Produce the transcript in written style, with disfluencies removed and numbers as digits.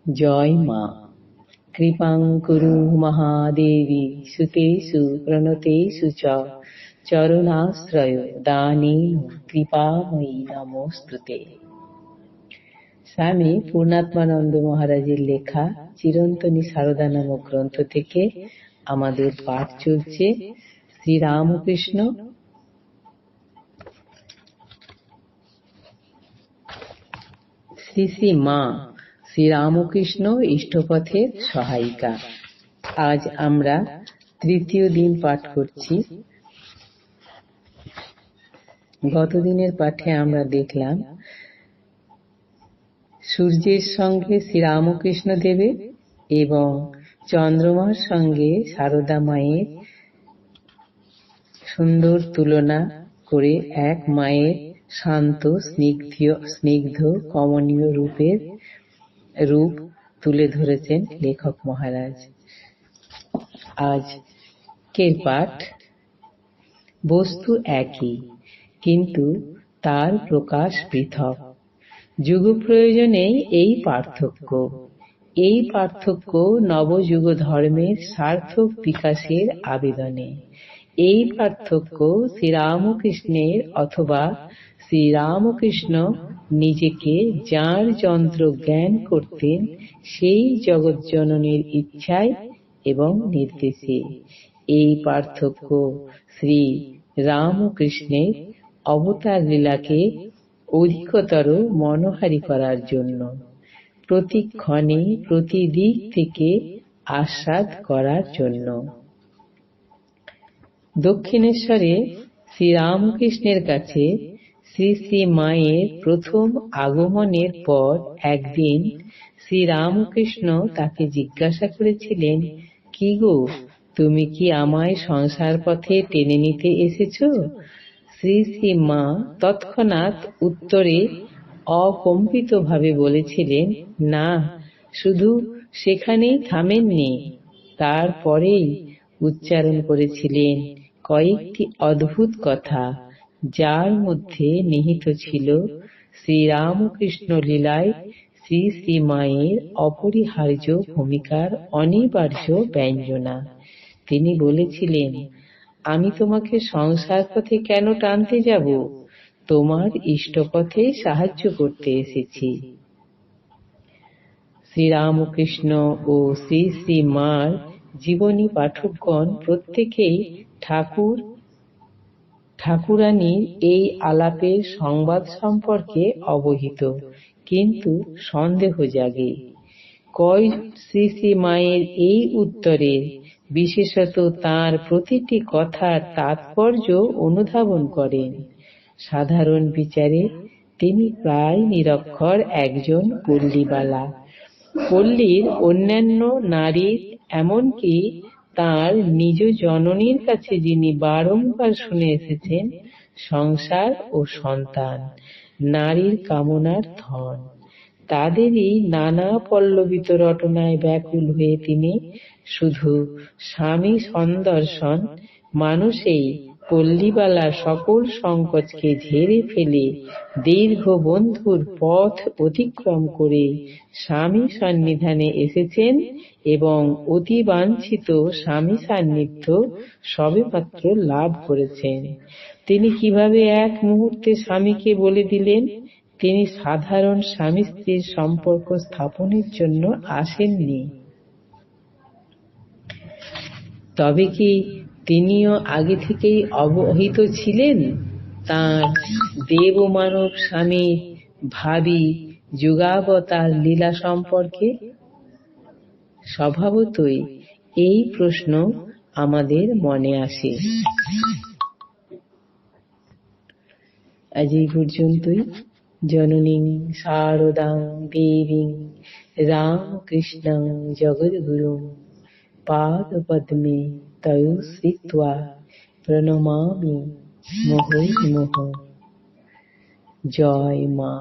জয় মা। কৃপাং কুরু মহাদেবী সুতেষু প্রণতেষু চ চরণাশ্রয় দানেন কৃপাময়ী নমস্তুতে। স্বামী পূর্ণাত্মানন্দ মহারাজের লেখা চিরন্তনী সারদা নামক গ্রন্থ থেকে আমাদের পাঠ চলছে শ্রীরামকৃষ্ণ শ্রী শ্রী মা শ্রীরামকৃষ্ণ ইষ্টপথের সহায়িকা। আজ আমরা তৃতীয় দিন পাঠ করছি। গতদিনের পাঠে আমরা দেখলাম সূর্যের সঙ্গে শ্রীরামকৃষ্ণ দেবের এবং চন্দ্রমার সঙ্গে সারদা মায়ের সুন্দর তুলনা করে এক মায়ের শান্ত স্নিগ্ধ কমনীয় রূপ তুলে ধরেছেন লেখক মহারাজ। আজকের পাঠ বস্তু একই, কিন্তু তার প্রকাশ পৃথক। যুগ প্রয়োজনেই এই পার্থক্য নবযুগ ধর্মের সার্থক বিকাশের আবেদনে। এই পার্থক্য শ্রীরামকৃষ্ণের অথবা শ্রীরামকৃষ্ণ নিজেকে যাঁর যন্ত্র জ্ঞান করতেন সেই জগৎজননীর ইচ্ছায় এবং নির্দেশে। এই পার্থক্য শ্রী রামকৃষ্ণের অবতার লীলাকে অধিকতর মনোহারী করার জন্য, প্রতিক্ষণে প্রতি দিক থেকে আস্বাদ করার জন্য। দক্ষিণেশ্বরে শ্রীরামকৃষ্ণের কাছে শ্রী শ্রী মায়ের প্রথম আগমনের পর একদিন শ্রীরামকৃষ্ণ তাকে জিজ্ঞাসা করেছিলেন, কি গো, তুমি কি আমায় সংসার পথে টেনে নিতে এসেছ? শ্রী শ্রী মা তৎক্ষণাৎ উত্তরে অকম্পিত ভাবে বলেছিলেন, না, শুধু সেখানেই থামেননি। তারপরেই উচ্চারণ করেছিলেন কয়েকটি অদ্ভুত কথা, যার মধ্যে নিহিত ছিল শ্রীরামকৃষ্ণ লীলায় শ্রী শ্রী মায়ের অপরিহার্য ভূমিকার অনিবার্য ব্যঞ্জনা। তিনি বলেছিলেন, আমি তোমাকে সংসার পথে কেন টানতে যাব? তোমার ইষ্টপথে সাহায্য করতে এসেছি। শ্রীরামকৃষ্ণ ও শ্রী শ্রী মার জীবনী পাঠকগণ প্রত্যেকেই ঠাকুরানীর এই আলাপের সংবাদ সম্পর্কে অবহিত, কিন্তু সন্দেহ জাগে কয়জন শ্রী শ্রী মায়ের এই উত্তরের, বিশেষত তাঁর প্রতিটি কথার তাৎপর্য অনুধাবন করেন। সাধারণ বিচারে তিনি প্রায় নিরক্ষর একজন পল্লীবালা। পল্লীর অন্যান্য নারীর, এমনকি তাঁর নিজ জননীর কাছে যিনি বারংবার শুনে এসেছেন সংসার ও সন্তান নারীর কামনার ধন, তাদেরই নানা পল্লবিত রটনায় ব্যাকুল হয়ে তিনি শুধু স্বামী সন্দর্শন মানুষেই পল্লীবালার সকল সংকোচকে ঝেড়ে ফেলে দীর্ঘ বন্ধুর পথ অতিক্রম করে স্বামী সন্নিধানে এসেছেন এবং অতি বাঞ্ছিত স্বামী সান্নিধ্য সবেমাত্র লাভ করেছেন। তিনি কিভাবে এক মুহূর্তে স্বামীকে বলে দিলেন তিনি সাধারণ স্বামী স্ত্রীর সম্পর্ক স্থাপনের জন্য আসেননি? তবে কি তিনিও আগে থেকেই অবহিত ছিলেন তাঁর দেব মানব স্বামীর ভাবী যুগাবতার লীলা সম্পর্কে? স্বভাবতই এই প্রশ্ন আমাদের মনে আসে। আজ এই পর্যন্তই। জননীং শারদাং দেবীং রামকৃষ্ণং জগদ্গুরুং পাদপদ্মে তয়ো শ্রিত্বা প্রণমামি মুহুর্মুহুঃ। জয় মা।